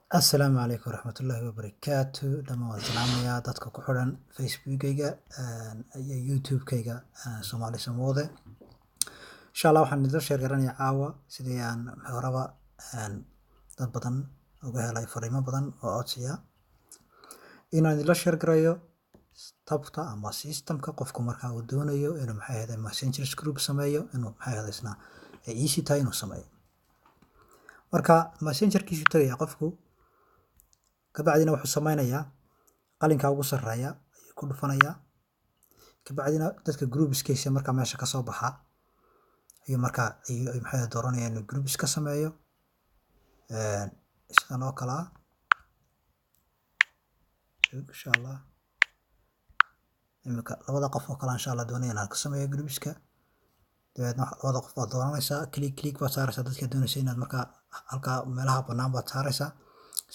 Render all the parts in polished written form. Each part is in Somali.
Asalaamu calaykum waraxmatullaahi wabarakaatu. Dhammaan waan salaamayaa dadka ku xidhan Facebookayga iyo YouTube-kayga Soomaali Samoode. Insha Allah waxaan idin sheer garanayaa caawa sidii aan horeba dad badan uga helay fariimo badan oo codsiya inaan idin sheer garayo tabta ama systemka qofku marka uu doonayo inuu messenger group sameeyo inuu isna easy tahay inuu sameeyo. Marka messengerkiisu tagaya qofku kabacdina wuxuu sameynayaa qalinka ugu sarreeya ayuu ku dhufanayaa. Kabacdina dadka groupskiisa marka meesha ka soo baxa ayuu marka dooranaya inuu groups ka sameeyo sidan oo kale ah. Insha Allah imika labada qof oo kale insha Allah doonaya inaan ka sameeyo groupska. dabeedna labada qof baad dooranaysaa click baad saaraysaa dadka doonaysa inaad marka halka meelaha bannaan baad saaraysaa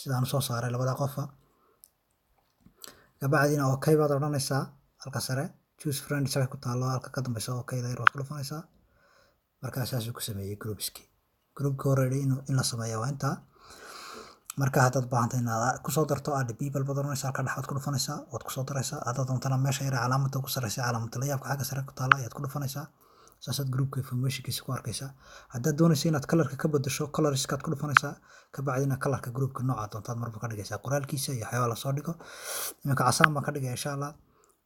sidaan soo saaray labada qofa. Kabacdina okay baad odhanaysaa halka sare choose friends ku taalo halka ka dambeysa okay da yar ku dhufanaysaa. Marka saas uu ku sameeyay groupski. Groupka already in la sameeyo waa inta. Marka haddaad baahantahay inaad ku soo darto add people baad oranaysaa halka dhexaad ku dhufanaysaa waad ku soo daraysaa. Haddaad doontana meesha yar calaamadda ku sarreysa calaamadda la yaabka xagga sare ku taala ayaad ku dhufanaysaa. saasaad groupka informationkiisa ku arkaysaa. Haddaad doonaysa inaad colorka ka beddesho colorskaad ku dhufanaysaa. Kabacdina colorka groupka nooca doontaad marba ka dhigaysaa qoraalkiisa iyo waxyaabo la soo dhigo. Imika casaan baan ka dhigay insha Allah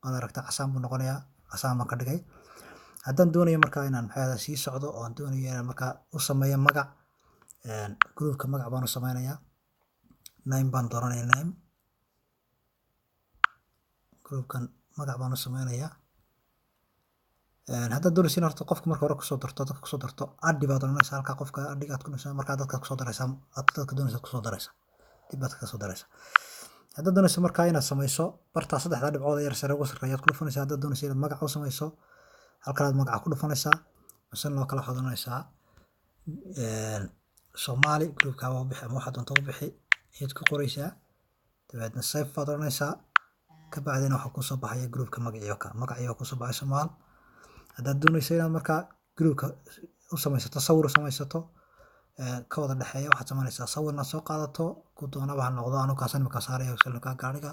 waad aragtaa casaan buu noqonayaa casaan baan ka dhigay. Haddaan doonayo marka inaan sii socdo oo aan doonayo inaan marka u sameeyo magac groupka magac baan u sameynayaa name baan dooranayaa name groupkan magac baan u sameynayaa. Haddaad doonaysa inaad qofka marka hore ku soo darto dadka ku soo darto add baad oranaysaa halka qofka add aad ku dhufaysaa marka dadka ku soo daraysaa dadka doonaysa ku soo daraysaa dib baad ka soo daraysaa. Haddaad doonaysa marka inaad sameyso barta saddexda dhibcood yar sare ugu sarreeyaad ku dhufanaysaa. Haddaad doonaysa inaad magac u sameyso halkaad magaca ku dhufanaysaa misal loo kala xodonaysaa Soomaali groupka waa bixi ama waxa doonto u bixi ayaad ku qoraysaa. dabeedna save baad oranaysaa. Kabacdina waxa ku soo baxaya groupka magaciisa ku soo baxay Soomaal. Haddaad doonaysa inaad marka groupka u sameysato sawir u sameysato ka wada dhexeeya waxaad sameynaysaa sawirna soo qaadato ku doonaba ha noqdo anigu kaasaan imika saaraya salka gaariga.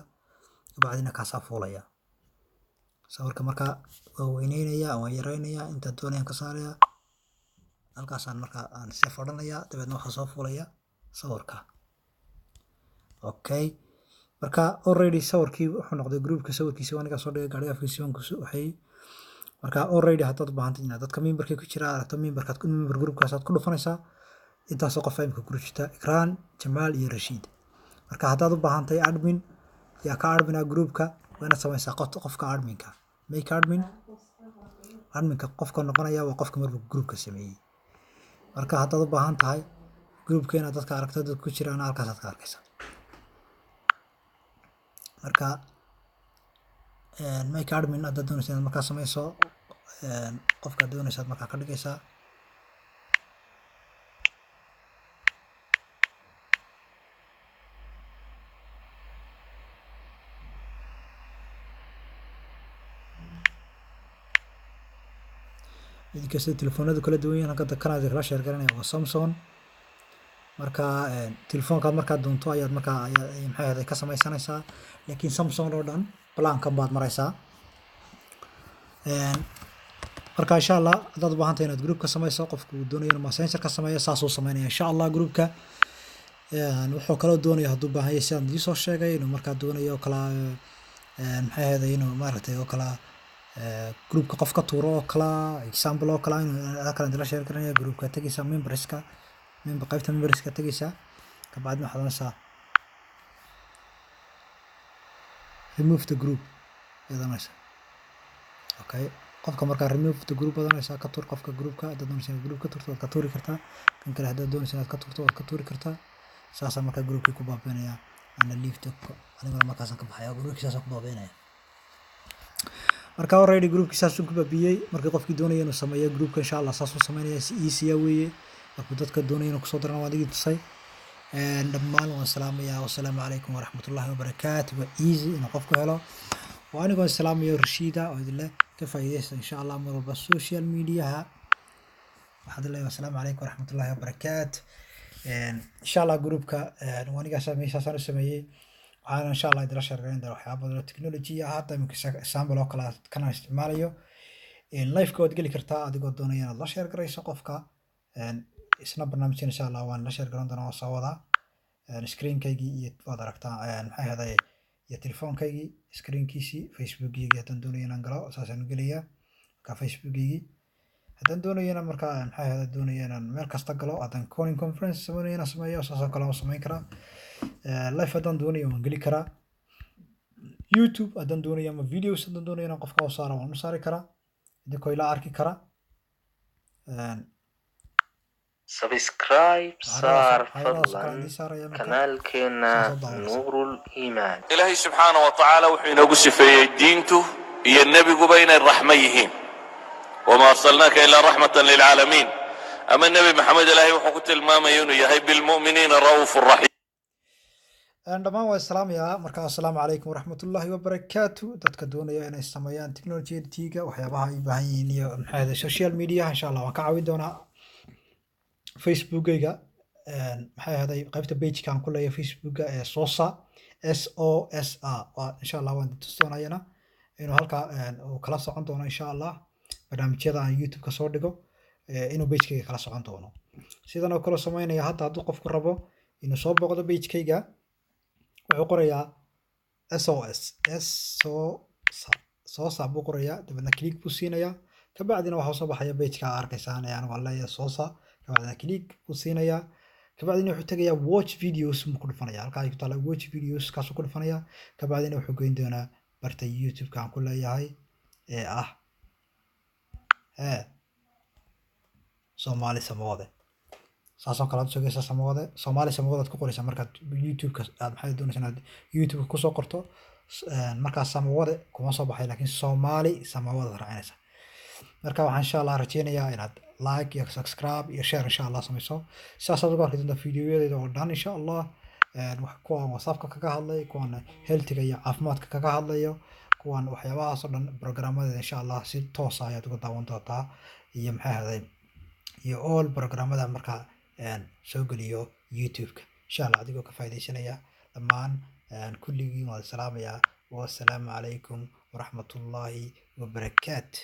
Kabacdina kaasaa fuulaya sawirka marka waa weyneynaya waa yareynaya inta doonayaan ka saaraya halkaasaan marka aan save odhanaya dabeedna waxaa soo fuulaya sawirka. Okay marka already sawirkii wuxuu noqday groupka sawirkiisa aniga soo dhigay gaariga afkiisa waxay marka already haddaad u baahantahay inaad dadka memberka ku jira aragto member groupkaas aad ku dhufanaysaa. Intaas oo qof ay imika ku jirta Ikraan Jamaal iyo Rashiid. Marka haddaad u baahantahay admin yaa ka admin groupka waa inaad sameysaa qofka adminka make adminka qofka noqonaya waa qofka marba groupka sameeyay. Marka haddaad u baahan tahay groupka inaad dadka aragto dad ku jiraan halkaas aad ka arkaysaa. Marka make admin haddaad doonaysa inaad markaa sameyso qofka doonaysa markaa ka dhigaysaa. idinka sida telefoonada kala duwan yihiin halka kanada kala sheer garanaya waa Samsung. Marka telefoonkaad markaad doonto ayaad markaa ka sameysanaysaa laakiin Samsung oo dhan plankan baad maraysaa. Marka insha Allah haddaad u baahantahay inaad group ka sameyso qofku uu doonayo inuu messenger ka sameeyo saas uu sameynaya insha Allah groupka wuxuu kala doonayo hadduu baahan yahay sidaan idin soo sheegay inuu markaa doonayo kala inuu maaragtay oo kala groupka qof ka tuuro oo kala example oo kala inuu kala dila share garanaya groupka tageysa memberska qaybta memberska tageysa. Kabacdina waxaad oranaysaa remove the group oranaysaa. Okay qofka marka remove the group oranaysaa ka tuur qofka groupka haddaad doonaysa inaad group ka tuurto waad ka tuuri kartaa. kan kale haddaad doonaysa inaad ka tuurto waad ka tuuri kartaa. saasa marka groupkii ku baabiinaya ana leave aniguna markaasaan ka baxaya groupkii saas ku baabiinaya. Marka already groupkii saas ku baabiyay markii qofkii doonaya inuu sameeyo groupka insha Allah saas uu sameynaya si easy ah weeye. markuu dadka doonaya inuu ku soo darana waad igi tusay. dhammaan waan salaamayaa wassalaamu calaykum waraxmatullaahi wabarakaatu. waa easy inuu qofku helo. waa anigoo salaamayo Rashiida oo idin leh ka faa'iideysta insha Allah mar walba social media waxaad leeyahay wassalaamu calaykum waraxmatullaahi wabarakaatu. insha allah groupka waniga sameeyay sameeyay waxaan insha allah idila sharaxayn doonaa waxyaabo badan oo technology ah hadda imika example oo kala kana isticmaalayo live code geli kartaa adigoo doonaya inaad la share garayso qofka isna barnaamijkan insha allah waan la share garan doonaa oo soo wadaa screenkaygii iyo waad aragtaa maxay ahaday iyo telefoonkaygii screenkiisii facebookiygii haddaan doonayo inaan galo saasaan gelayaa marka facebookiygii haddaan doonayo inaan markaa maxay ahaday doonayo inaan meel kasta galo haddaan calling conference sameeyo inaan sameeyo saasoo kale waan samayn karaa live haddaan doonayo waan geli karaa youtube haddaan doonayo ama videos haddaan doonayo inaan qofka u saaro waan u saari karaa idinkoo ila arki kara سبسكرايب صار فضلا كنال كنا نور الإيمان إلهي سبحانه وتعالى وحين قص في دينته هي النبي بين الرحميين وما أرسلناك إلا رحمة للعالمين أما النبي محمد إلهي وحكت الماما يهي بالمؤمنين رؤوف الرحيم dhammaan waa islaamaya markaa assalaamu calaykum waraxmatullaahi wabarakaatu dadka doonaya inay sameeyaan technology-ga waxyaabaha ay baahan yihiin iyo maxay ahayd social media insha allah waan ka caawin doonaa facebookayga maxay ahayd qaybta page-kan ku leeyahay facebookga ee sosa SOSA insha allah waan tusi doonayana inuu halkaa uu kala socon doono insha allah barnaamijyada aan youtube-ka soo dhigo inuu page-kayga kala socon doono sidan oo kale sameynaya hadda hadduu qofku rabo inuu soo booqdo page-kayga wuxuu qorayaa sosa buu qorayaa dabeedna click buu siinayaa kabacdina waxaa soo baxaya page-ka arkaysaan ee anigu aan leeyahay sosa kabacdina click buu siinayaa kabacdina wuxuu tegayaa watch videos buu ku dhufanayaa halkaa ay ku taala watch videos kaasuu ku dhufanayaa kabacdina wuxuu geyn doonaa barta youtube-ka aan ku leeyahay ee ah Soomaali Samoode saasoo kale aad sugaysa Samoode Soomaali Samoode aad ku qoraysaa markaad youtube-ka aad maxay doonaysaa inaad youtube-ka kusoo qorto markaas Samoode kuma soo baxay laakiin Soomaali Samoode aad raacinaysaa marka waxaan insha allah rajeynayaa inaad like iyo subscribe iyo share insha allah samayso sidaas aad uga arki doontaa fiidiyoyadayda oo dhan insha allah kuwan whatsappka kaga hadlay kuwan healthiga iyo caafimaadka kaga hadlayo kuwan waxyaabahaas oo dhan programmadeeda insha allah si toos ah ayaad uga daawan doontaa iyo maxay ahaday iyo all programmada markaa soo geliyo youtube-ka insha allah adigoo ka faa'iidaysanaya dhammaan kulligiin waan salaamayaa wassalaamu calaykum waraxmatullaahi wabarakaatu